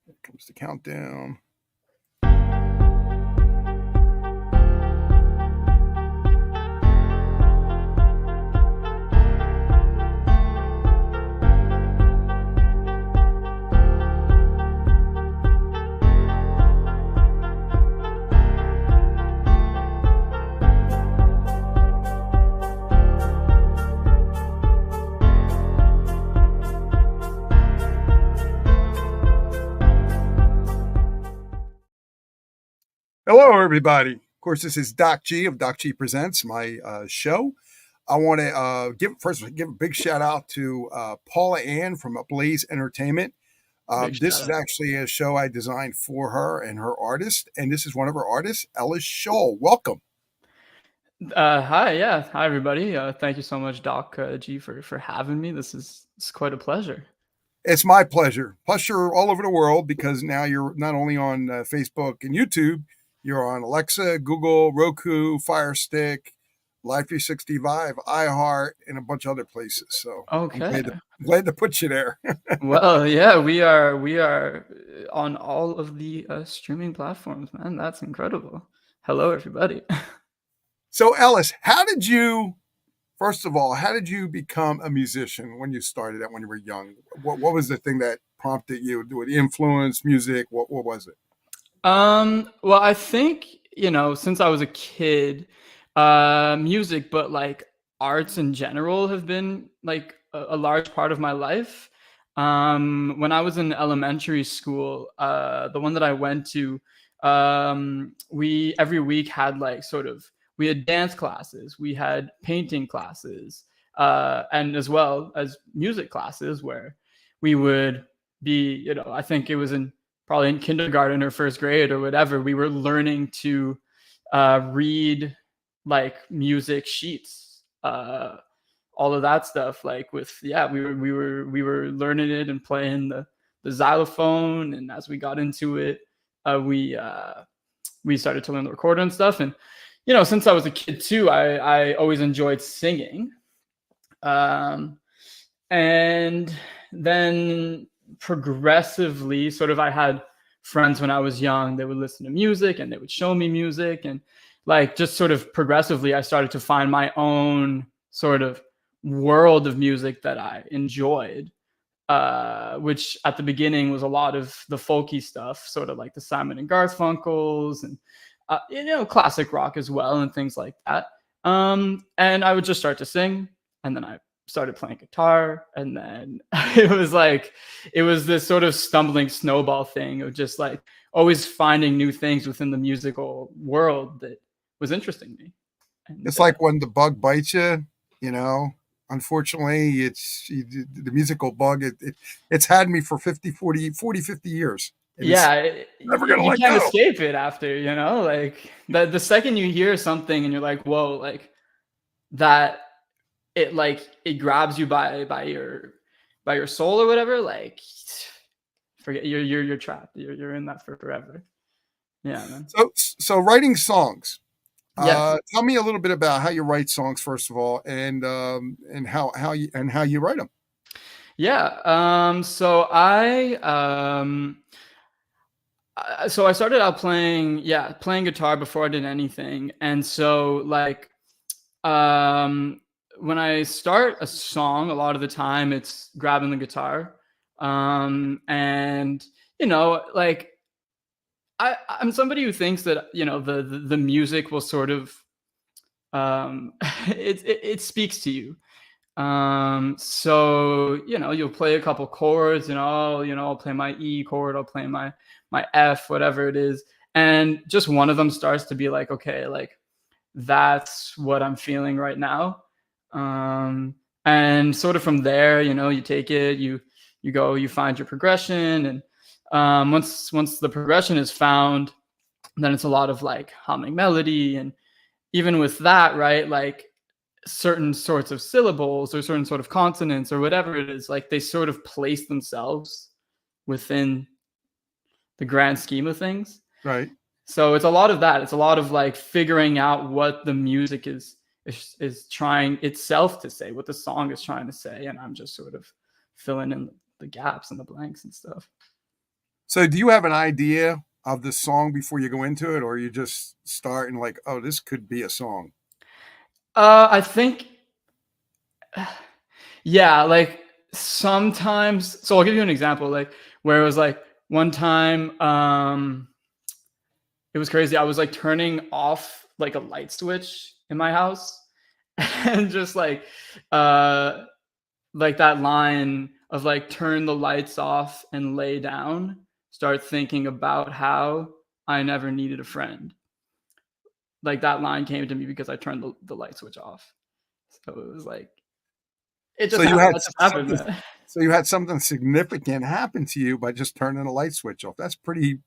Here comes the countdown. Hello, everybody. Of course, this is Docg of Docg Presents, my show. I want to give a big shout out to Paula Ann from Blaze Entertainment. Big This shout is out. actually a show I designed for her and her artist, and this is one of her artists, ELLIS SCHOEL. Welcome. Hi, yeah, hi everybody. Thank you so much, Doc G, for having me. It's quite a pleasure. It's my pleasure. Plus, you're all over the world because now you're not only on Facebook and YouTube, you're on Alexa, Google, Roku, Fire Stick, Live 365, iHeart, and a bunch of other places. So I'm Okay. glad to put you there. Well, yeah, we are on all of the streaming platforms, man. That's incredible. Hello, everybody. So, Ellis, first of all, how did you become a musician when you started that when you were young? What was the thing that prompted you? Do it influence music? What was it? Well, I think, since I was a kid, music, but like arts in general have been like a large part of my life. When I was in elementary school, the one that I went to, we every week had like we had dance classes, we had painting classes, and as well as music classes where we would be, I think it was in probably in kindergarten or first grade or whatever, we were learning to read like music sheets, all of that stuff. Like we were learning it and playing the xylophone, and as we got into it, we started to learn the recorder and stuff. And since I was a kid too, I always enjoyed singing, and then progressively I had friends when I was young. They would listen to music and they would show me music, and like just progressively I started to find my own sort of world of music that I enjoyed, which at the beginning was a lot of the folky stuff, sort of like the Simon and Garfunkels, and classic rock as well and things like that. And I would just start to sing, and then I started playing guitar, and then it was this sort of stumbling snowball thing of just like always finding new things within the musical world that was interesting me. And It's like when the bug bites you, you know. Unfortunately, the musical bug. It's had me for 50 years, and it's yeah, never gonna you let can't go. escape it after, like the second you hear something and you're like, whoa, like that, it grabs you by your soul or whatever, like forget, you're trapped, you're in that for forever. Yeah, man. So writing songs. Yes. Tell me a little bit about how you write songs, first of all, and how you write them. Yeah. So I started out playing guitar before I did anything. And so um when I start a song, a lot of the time it's grabbing the guitar. And like I'm somebody who thinks that the music will sort of it speaks to you. So you'll play a couple chords, and I'll play my E chord, I'll play my F, whatever it is, and just one of them starts to be like, okay, like that's what I'm feeling right now. And sort of from there, you take it, you go, you find your progression, and once the progression is found, then it's a lot of like humming melody. And even with that, right, like certain sorts of syllables or certain sort of consonants or whatever it is, like they sort of place themselves within the grand scheme of things. Right. So it's a lot of that. It's a lot of like figuring out what the music is trying itself to say, what the song is trying to say, and I'm just sort of filling in the gaps and the blanks and stuff. So do you have an idea of the song before you go into it, or you just start and like, oh, this could be a song? I think, yeah, like sometimes. So I'll give you an example, like where it was like one time, it was crazy. I was like turning off like a light switch in my house, and just uh, like that line of like turn the lights off and lay down. Start thinking about how I never needed a friend. Like that line came to me because I turned the light switch off. So it was like it So just you happened. had That just happened, something. man. So you had something significant happen to you by just turning a light switch off. That's pretty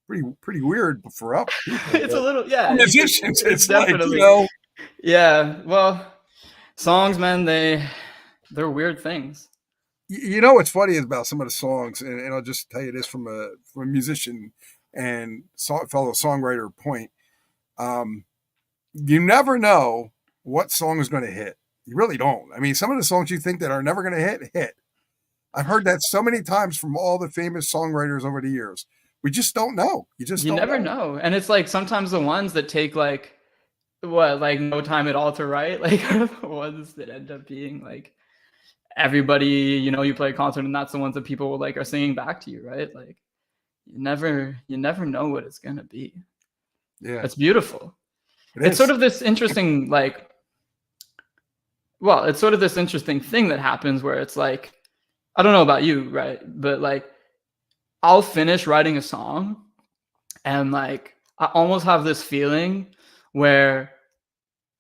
weird for up people, It's a but little, for yeah. musicians, It's it's like, definitely, yeah. Well, songs, man, they're weird things. you know what's funny is about some of the songs, and I'll just tell you this from a musician and fellow songwriter point. Um, you never know what song is going to hit. You really don't. I mean, some of the songs you think that are never going to hit. I've heard that so many times from all the famous songwriters over the years. We just don't know. You just You don't never know. know, and it's like sometimes the ones that take like what, like no time at all to write, like are the ones that end up being like everybody, you play a concert and that's the ones that people like are singing back to you, right? Like you never know what it's gonna be. Yeah, It's beautiful. it It's sort is. of this interesting like, well, it's sort of this interesting thing that happens where it's like, I don't know about you, right? But like I'll finish writing a song and like I almost have this feeling where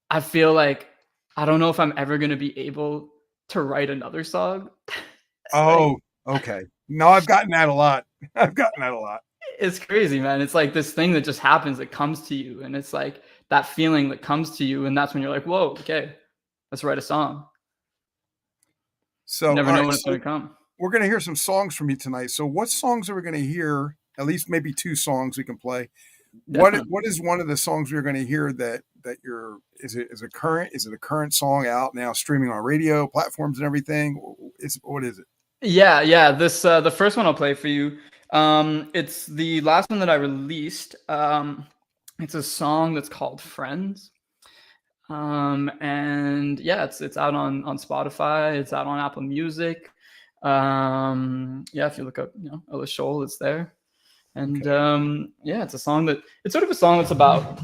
I feel like I don't know if I'm ever gonna be able to write another song. Like Oh, okay. No, I've gotten that a lot. I've gotten that a lot. it's crazy, man. It's like this thing that just happens that comes to you, and it's like that feeling that comes to you, and that's when you're like, "Whoa, okay, let's write a song." You So, never all know right. when it's So gonna come. we're going to hear some songs from you tonight. So, what songs are we going to hear? At least maybe two songs we can play. Definitely. What is one of the songs we're going to hear that you're is it current? Is it a current song out now, streaming on radio platforms and everything? Is what is it? Yeah, yeah. This the first one I'll play for you. It's the last one that I released. It's a song that's called "Friends." And yeah, it's out on Spotify. It's out on Apple Music. Yeah, if you look up, Ellis Schoeel, it's there. And Okay. yeah, it's sort of a song that's about,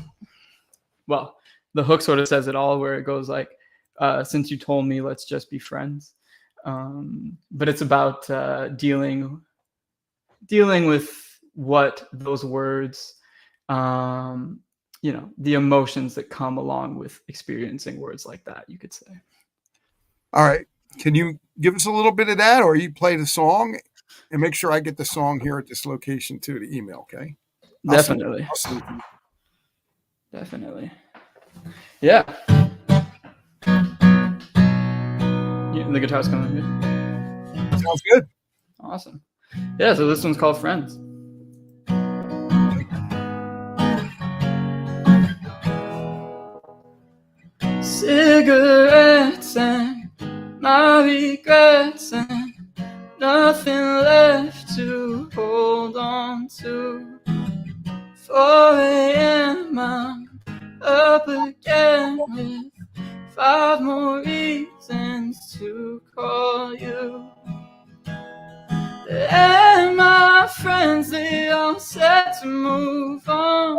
well, the hook sort of says it all, where it goes like, since you told me, let's just be friends. But it's about dealing with what those words, the emotions that come along with experiencing words like that, you could say. All right. Can you give us a little bit of that, or you play the song and make sure I get the song here at this location too? The email, okay? I'll send. Definitely, I'll send it to you. definitely. Yeah. Yeah, the guitar's coming good. Sounds good. Awesome. Yeah, so this one's called Friends. Cigarettes and my regrets and nothing left to hold on to. 4 a.m. I'm up again with 5 more reasons to call you. And my friends, they all said to move on,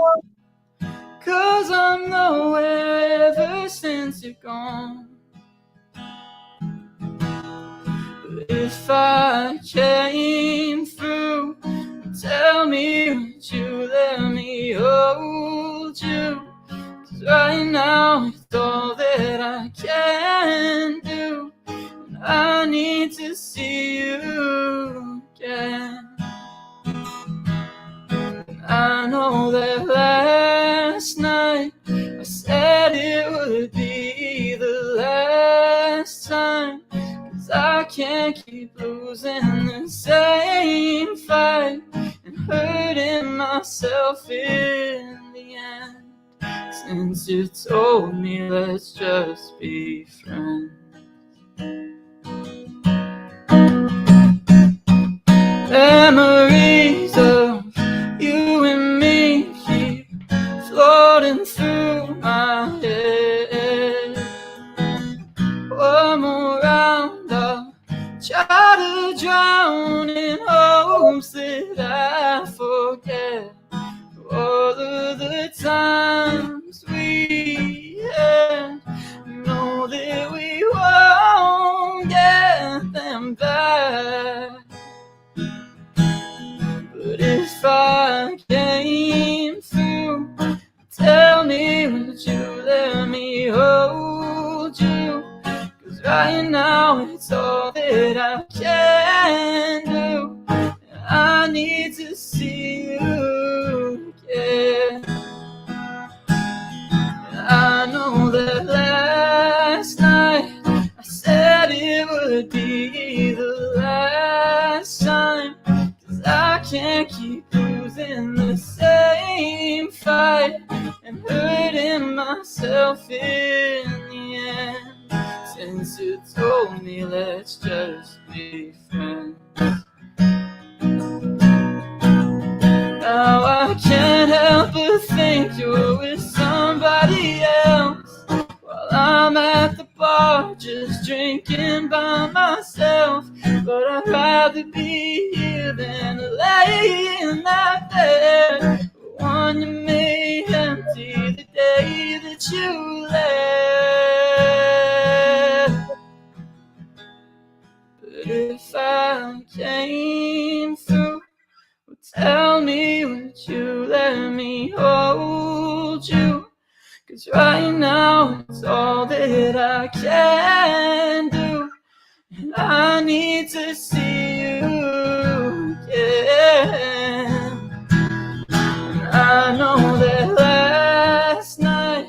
'cause I'm nowhere ever since you're gone. But if I came through, tell me, would you let me hold you? 'Cause right now it's all that I can do, and I need to see you again. And I know that last night I said it would be the last time, 'cause I can't keep losing the same fight and hurting myself in the end. Since you told me let's just be friends. Memories of times that I forget, all of the times we had. Know that we won't get them back. But if I came through, tell me, would you let me hold you? 'Cause right now it's all that I can do. I need to see you again. I know that last night I said it would be the last time, 'cause I can't keep losing the same fight and hurting myself in the end. Since you told me let's just be friends, now I can't help but think you're with somebody else, while I'm at the bar just drinking by myself. But I'd rather be here than lay in that bed, the one you made empty the day that you left. But if I came through, tell me, would you let me hold you? 'Cause right now it's all that I can do, and I need to see you again. And I know that last night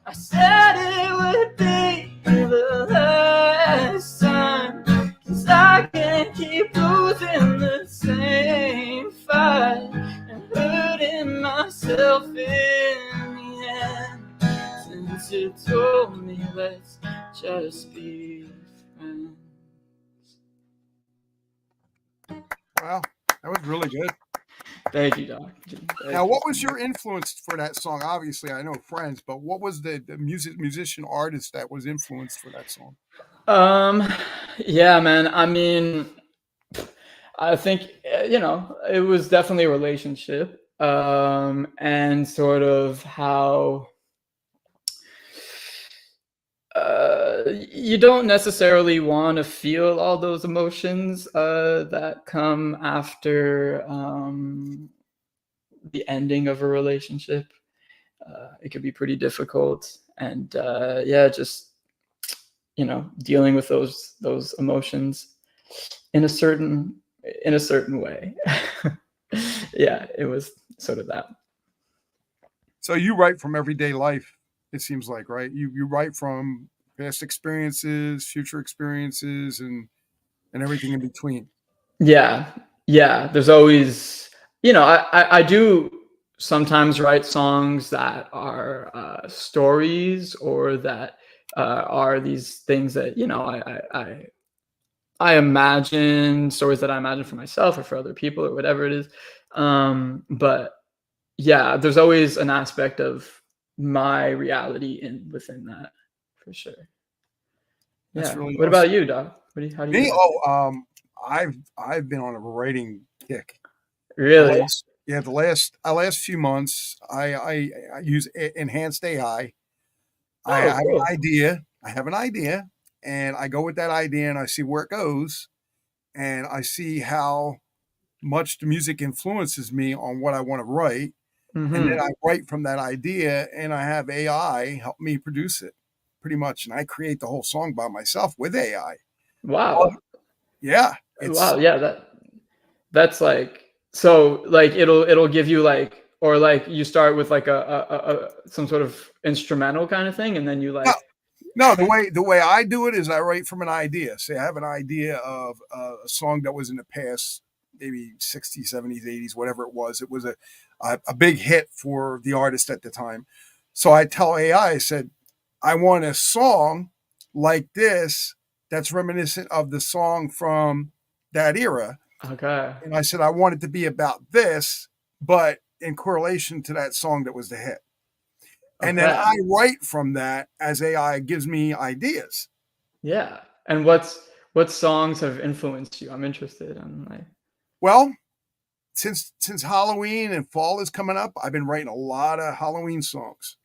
I said it would be the last time, 'cause I can't keep losing the same fight and hurting myself in the end. Since you told me let's just be friends. Wow, that was really good. Thank you, Doc. Now, what was your influence for that song? Obviously, I know Friends, but what was the musician artist that was influenced for that song? Yeah, man. I mean, I think it was definitely a relationship, and sort of how you don't necessarily want to feel all those emotions that come after the ending of a relationship. It can be pretty difficult, and yeah, just dealing with those emotions in a certain way. Yeah, it was sort of that. So you write from everyday life, it seems like, right? You write from past experiences, future experiences, and everything in between. Yeah, yeah. There's always, I do sometimes write songs that are stories, or that are these things that I imagine, stories that I imagine for myself or for other people or whatever it is. But yeah, there's always an aspect of my reality within that, for sure. That's Yeah. really What awesome. about you, Doc? How do you Me? write? Oh, I've been on a writing kick. Really? The last few months, I use enhanced AI. I Oh, have an cool. idea. I have an idea, and I go with that idea, and I see where it goes, and I see how much the music influences me on what I want to write, and then Hmm. I write from that idea, and I have AI help me produce it, pretty much, and I create the whole song by myself with AI. But Wow. yeah, Wow. it's Yeah. That's like, so like it'll give you like, or like you start with like some sort of instrumental kind of thing, and then you no, like. no, the way I do it is I write from an idea. Say I have an idea of a song that was in the past, maybe 60s, 70s, 80s, whatever it was. It was a big hit for the artist at the time. So I tell AI, I said, I want a song like this that's reminiscent of the song from that era. Okay. And I said, I want it to be about this, but in correlation to that song that was the hit. And then Okay. I write from that as AI gives me ideas. Yeah. And what songs have influenced you? I'm interested in like. Well, since Halloween and fall is coming up, I've been writing a lot of Halloween songs.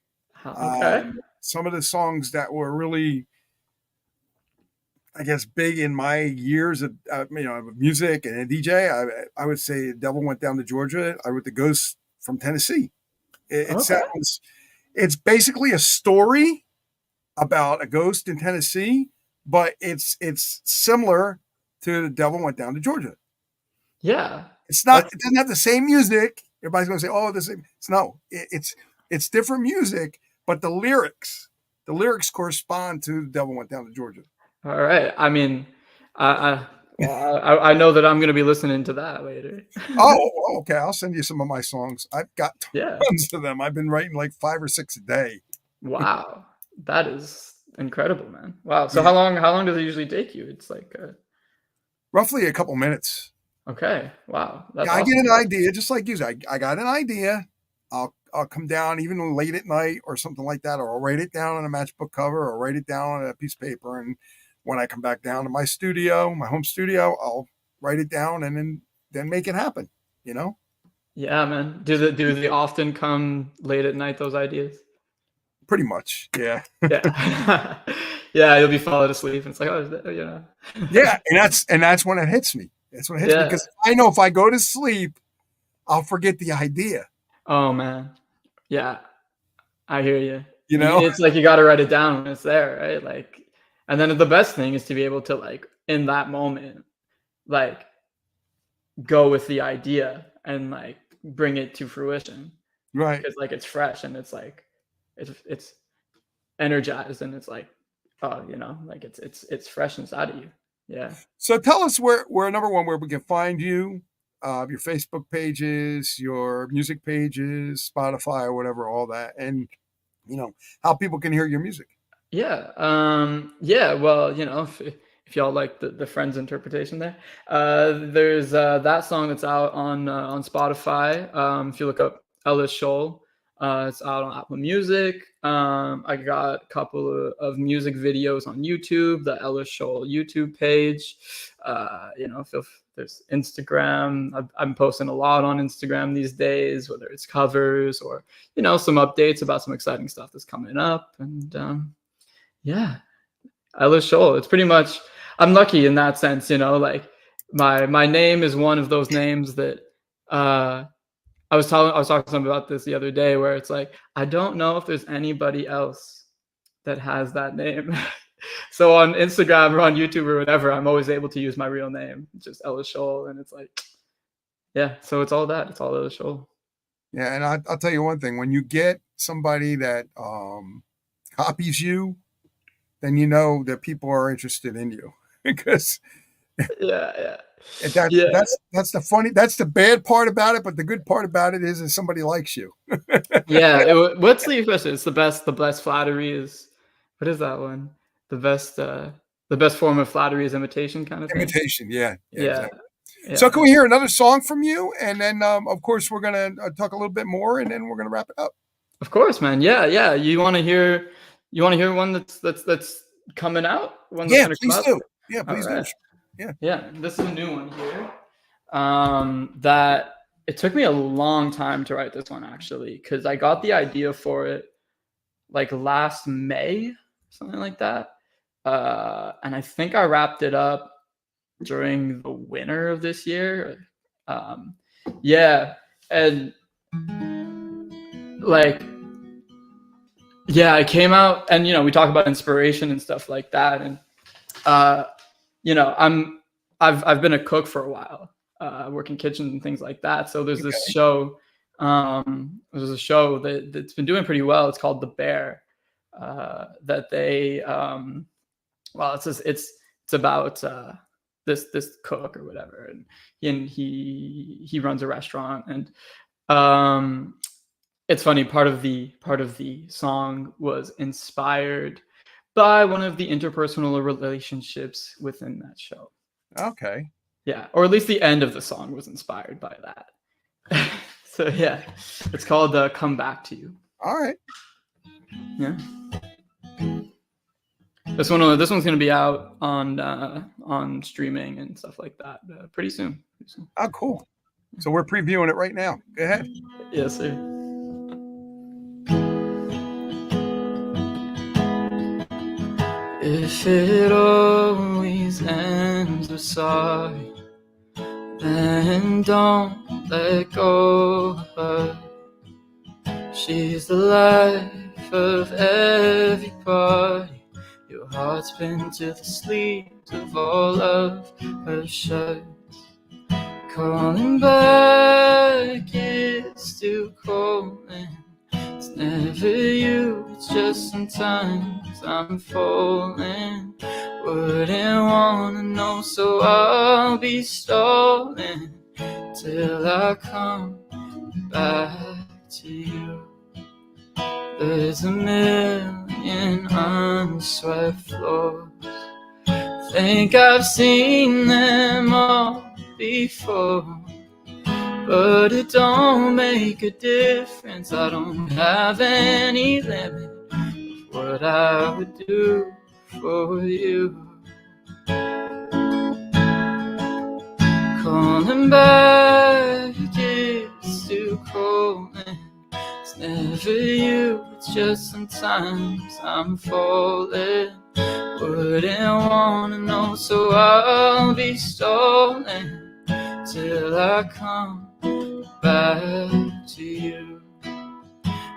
Okay. Some of the songs that were really, I guess, big in my years of music and a DJ. I would say "Devil Went Down to Georgia." I wrote "The Ghost from Tennessee." It Okay. sounds. It's basically a story about a ghost in Tennessee, but it's similar to "The Devil Went Down to Georgia." Yeah. It's not. It doesn't have the same music. Everybody's going to say, "Oh, this." It's no. It's different music, but the lyrics correspond to "The Devil Went Down to Georgia." All right. I mean, I know that I'm gonna be listening to that later. Oh, okay. I'll send you some of my songs. I've got Yeah. tons of them. I've been writing like 5 or 6 a day. Wow. That is incredible, man. Wow. So Yeah, how long does it usually take you? It's like, roughly a couple minutes. okay. Wow. That's Yeah, I get awesome. an idea, just like you. I got an idea. I'll come down even late at night or something like that, or I'll write it down on a matchbook cover, or write it down on a piece of paper. And when I come back down to my studio, my home studio, I'll write it down and then make it happen. You know, Yeah, man. Do they often come late at night, those ideas? pretty much. Yeah, Yeah. Yeah, you'll be falling asleep and it's like, "Oh, is that," you know? yeah, and that's when it hits me. That's when it hits me Yeah. because I know if I go to sleep, I'll forget the idea. Oh, man. Yeah. I hear you. You know, It's like you gotta write it down when it's there, right? Like, and then the best thing is to be able to, like, in that moment, like, go with the idea and, like, bring it to fruition right? because, like, it's fresh and it's like it's energized and it's like, oh, like it's fresh inside of you. Yeah. So tell us where number one, where we can find you, your Facebook pages, your music pages, Spotify or whatever, all that, and how people can hear your music. Yeah. Yeah. Well, if y'all like the Friends interpretation there, there's that song that's out on Spotify. If you look up Ellis Schoeel, it's out on Apple Music. I got a couple of music videos on YouTube, the Ellis Schoeel YouTube page. If there's Instagram, I'm posting a lot on Instagram these days, whether it's covers or some updates about some exciting stuff that's coming up. And yeah, Ellis Schoeel. It's pretty much, I'm lucky in that sense, like my name is one of those names that uh I was talking to someone about this the other day where it's like I don't know if there's anybody else that has that name. So on Instagram or on YouTube or whatever, I'm always able to use my real name, just Ellis Schoeel, and it's like, yeah. So it's all that. It's all Ellis Schoeel. Yeah, and I'll tell you one thing: when you get somebody that copies you, then you know that people are interested in you because Yeah, yeah, that yeah. that's the bad part about it, but the good part about it is that somebody likes you. Yeah, what's the expression? It's the best flattery is what is that one? The best the best form of flattery is imitation kind of thing. Imitation, yeah, yeah, Yeah, exactly. So yeah. can we hear another song from you, and then of course we're gonna talk a little bit more, and then we're gonna wrap it up. Of course, man. Yeah, yeah. You wanna hear one that's coming out? One that's Yeah, gonna come please out? do. Yeah, All please do. right. Yeah. Yeah, this is a new one here. That it took me a long time to write this one actually, because I got the idea for it like last May, something like that. And I think I wrapped it up during the winter of this year. Um, yeah, and like, yeah, I came out, and we talk about inspiration and stuff like that, and uh, you know, I'm I've been a cook for a while, working kitchens and things like that. So there's a show that's been doing pretty well. It's called The Bear. That they well, it's about this cook or whatever, and he runs a restaurant, and um, it's funny. Part of the song was inspired by one of the interpersonal relationships within that show. Okay. Yeah, or at least the end of the song was inspired by that. So yeah, it's called "Come Back to You." All right. Yeah, this one's gonna be out on streaming and stuff like that pretty soon. Pretty soon. Oh, cool. So we're previewing it right now. Go ahead. Yes, sir. If it always ends with sorry, then don't let go of her. She's the life of every party. Your heart's been to the sleeves of all of her shirts. Calling back, it's too cold, and it's never you, it's just sometimes I'm falling. Wouldn't wanna know, so I'll be stalling till I come back to you. There's a million unswept floors, think I've seen them all before, but it don't make a difference. I don't have any limit of what I would do for you. Calling back, it's too cold, and it's never you, it's just sometimes I'm falling. Wouldn't wanna know, so I'll be stalling till I come back to you.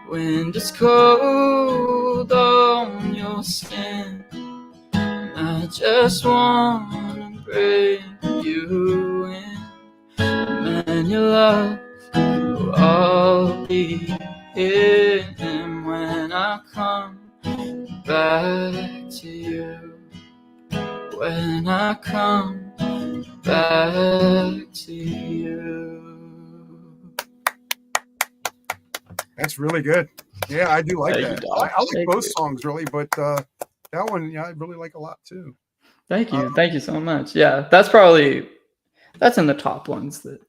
Wind is cold on your skin, I just wanna bring you in. And your love will all be hidden when I come back to you. When I come back to you. That's really good. Yeah, I do like Thank that. you, I Doc. like Thank both you. songs really, but that one, yeah, I really like a lot too. Thank you. Thank you so much. Yeah, that's in the top ones that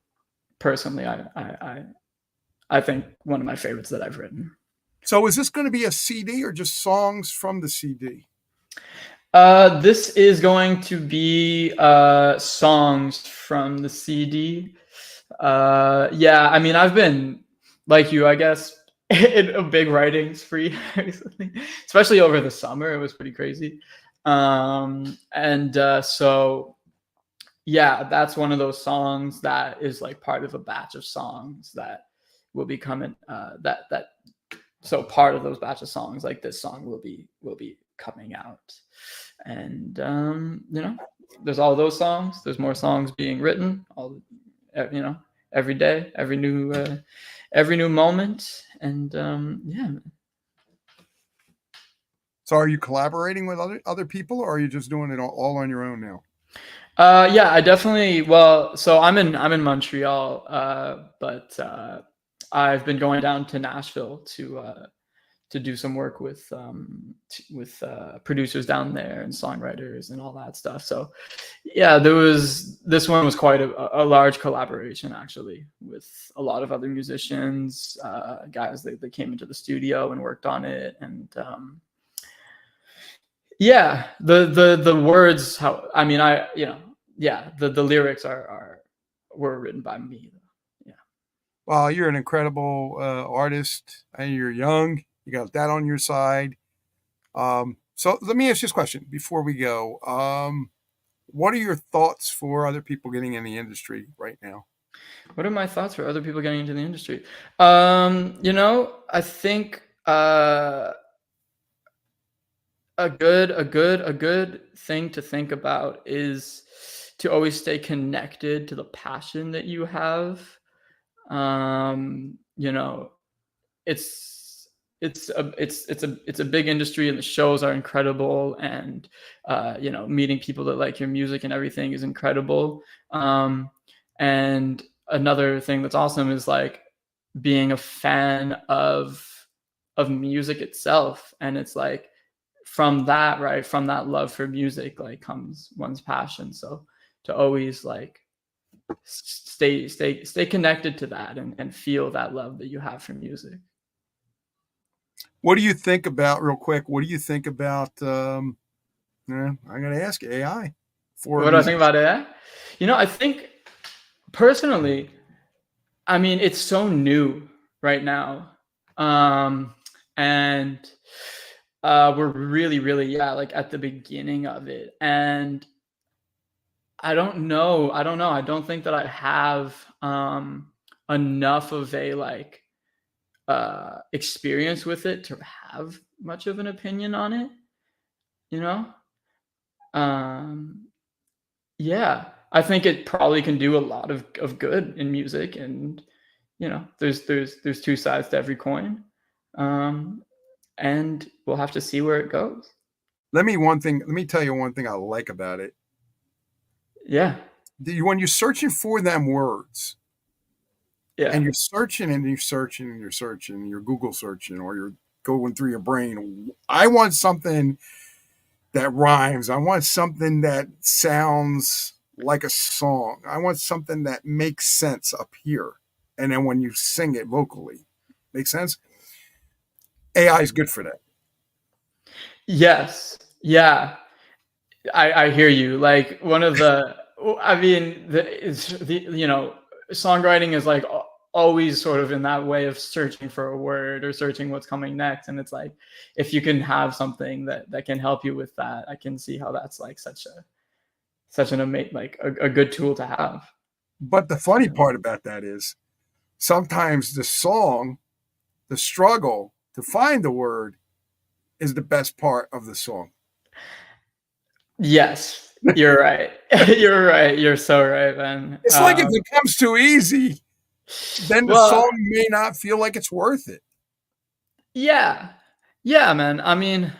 personally I think one of my favorites that I've written. So is this going to be a CD or just songs from the CD? This is going to be songs from the CD. Yeah, I mean, I've been like you, I guess, in a big writing spree recently, especially over the summer. It was pretty crazy. And so, yeah, that's one of those songs that is like part of a batch of songs that will be coming. So part of those batch of songs, like this song, will be coming out. And there's all those songs. There's more songs being written. Every day, every new moment, and yeah. So are you collaborating with other people, or are you just doing it all on your own now? Yeah, I definitely. Well, so I'm in Montreal, but I've been going down to Nashville to do some work with producers down there and songwriters and all that stuff. So yeah, this one was quite a large collaboration actually with a lot of other musicians, guys that came into the studio and worked on it. And yeah, the words, how I mean, yeah, the lyrics were written by me. Yeah. Well, you're an incredible artist, and you're young. You got that on your side. So let me ask you this question before we go. What are your thoughts for other people getting in the industry right now? What are my thoughts for other people getting into the industry? I think a good thing to think about is to always stay connected to the passion that you have. You know, it's a big industry, and the shows are incredible, and meeting people that like your music and everything is incredible. And another thing that's awesome is like being a fan of music itself, and it's like from that, right, from that love for music, like comes one's passion. So to always like stay connected to that, and feel that love that you have for music. What do you think about, real quick? What do you think about? I'm going to ask AI for What do I music. think about it? I think personally, I mean, it's so new right now. Um, and we're really, really, yeah, like at the beginning of it. And I don't know. I don't think that I have enough of a like experience with it to have much of an opinion on it, you know? Um, yeah, I think it probably can do a lot of good in music, and you know, there's two sides to every coin, um, and we'll have to see where it goes. Let me tell you one thing I like about it. Yeah, When you're searching for them words, yeah, and you're searching and you're searching and you're searching, and you're Google searching or you're going through your brain. I want something that rhymes. I want something that sounds like a song. I want something that makes sense up here. And then when you sing it vocally, makes sense? AI is good for that. yes, yeah. I hear you. Like one of the, I mean, the you know, songwriting is like always sort of in that way of searching for a word or searching what's coming next, and it's like if you can have something that can help you with that, I can see how that's like such an amazing like a good tool to have. But the funny part about that is sometimes the song, the struggle to find the word is the best part of the song. Yes, you're right. You're right. You're so right, man. It's like if it comes too easy, then the Well, song may not feel like it's worth it. yeah, yeah, man. I mean,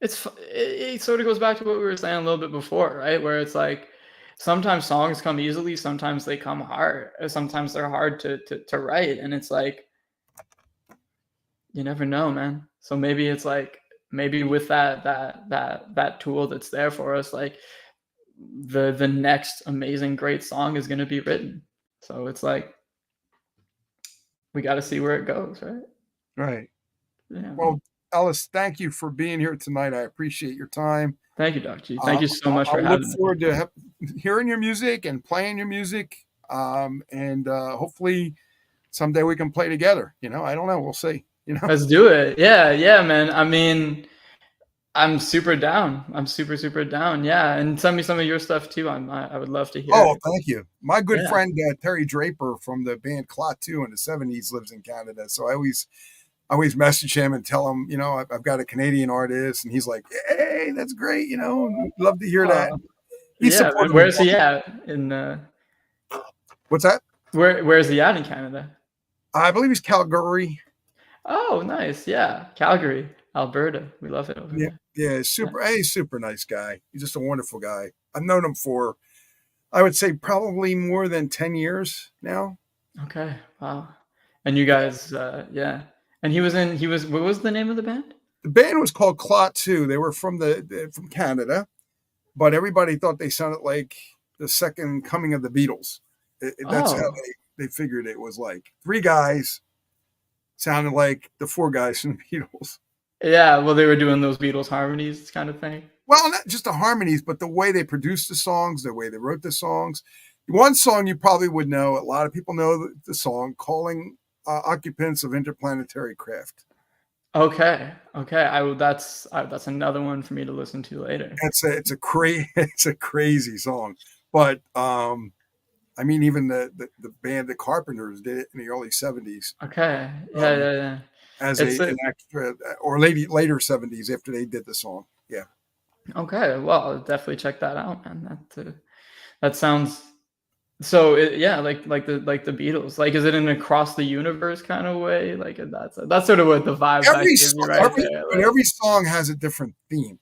it sort of goes back to what we were saying a little bit before, right? Where it's like sometimes songs come easily, sometimes they come hard, sometimes they're hard to write, and it's like you never know, man. So maybe it's like maybe with that tool that's there for us, like the next amazing great song is going to be written. So it's like we got to see where it goes, right? Right. Yeah, man. Well, Ellis, thank you for being here tonight. I appreciate your time. Thank you, Docg. Thank you so much for I'll look having me. forward to hearing your music and playing your music. And hopefully someday we can play together. I don't know. We'll see. Let's do it. Yeah, yeah, man. I mean, I'm super down. I'm super, super down. Yeah, and send me some of your stuff too. I would love to hear Oh, it. thank you. My good Yeah. friend Terry Draper from the band Clot 2 in the '70s lives in Canada. So I always message him and tell him, I've got a Canadian artist, and he's like, "Hey, that's great. Love to hear that." Uh, He's yeah, man. supportive of Where's he at? In what's that? where's he at in Canada? I believe he's Calgary. Oh, nice. Yeah, Calgary, Alberta. We love it over Yeah, there. yeah, he's super nice guy. He's just a wonderful guy. I've known him for, I would say, probably more than 10 years now. Okay. Wow. And you guys, yeah. And he was. What was the name of the band? The band was called Clot 2. They were from Canada, but everybody thought they sounded like the second coming of the Beatles. That's how Oh, they figured it was like. Three guys sounded like the four guys from the Beatles. yeah. Well, they were doing those Beatles harmonies kind of thing. Well, not just the harmonies, but the way they produced the songs, the way they wrote the songs. One song you probably would know, a lot of people know the song, Calling Occupants of Interplanetary Craft. Okay. Okay. That's another one for me to listen to later. It's a crazy song. But I mean, even the band, the Carpenters, did it in the early '70s Okay. Yeah. um, Yeah. Yeah. as It's an extra, or later '70s after they did the song. Yeah. okay. Well, I'll definitely check that out, man. That sounds so. Yeah, like the Beatles. Like, is it an across the universe kind of way? Like, that's sort of what the vibe that Every gives so- me right every there. but Like, every song has a different theme.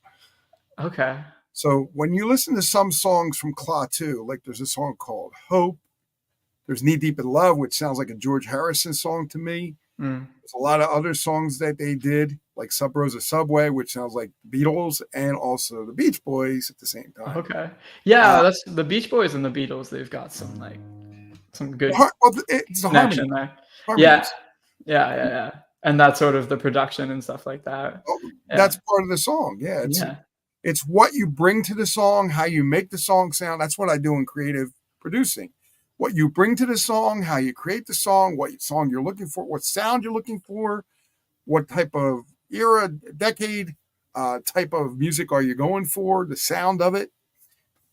okay. So when you listen to some songs from Claw 2, like there's a song called Hope, there's Knee Deep in Love, which sounds like a George Harrison song to me. Mm. There's a lot of other songs that they did, like Sub Rosa Subway, which sounds like the Beatles and also the Beach Boys at the same time. Okay. Yeah, Uh, that's the Beach Boys and the Beatles. They've got some good it's the connection there. Yeah. harmonies. Yeah. Yeah. Yeah. And that's sort of the production and stuff like that. Oh, Yeah. that's part of the song. Yeah, Yeah. it's what you bring to the song, how you make the song sound. That's what I do in creative producing. what you bring to the song, how you create the song, what song you're looking for, what sound you're looking for, what type of era, decade, type of music are you going for, the sound of it,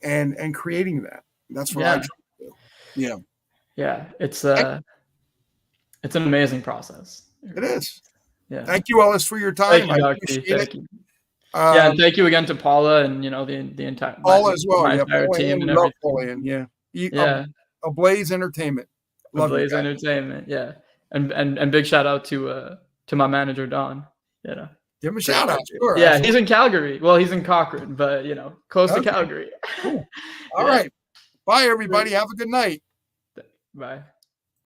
and creating that. That's what I try Yeah. to do. Yeah, Yeah. It's an amazing process. It it really is. is. Yeah. Thank you, Ellis, for your Thank time. you, I Docg. appreciate it. Thank you. Yeah, and thank you again to Paula and the entire Paula as well. my Yeah, entire Paula team Ann. and We love everything. Paula Ann. Yeah. Yeah, Ablaze Entertainment. Love you Blaze guys. Entertainment. Yeah, and big shout out to my manager Don. You know, Give him a great shout guy. out. Sure. Yeah, he's Absolutely. in Calgary. Well, he's in Cochrane, but close to Okay. Calgary. Cool. All Yeah. right. Bye, Great. everybody. Have a good night. Bye.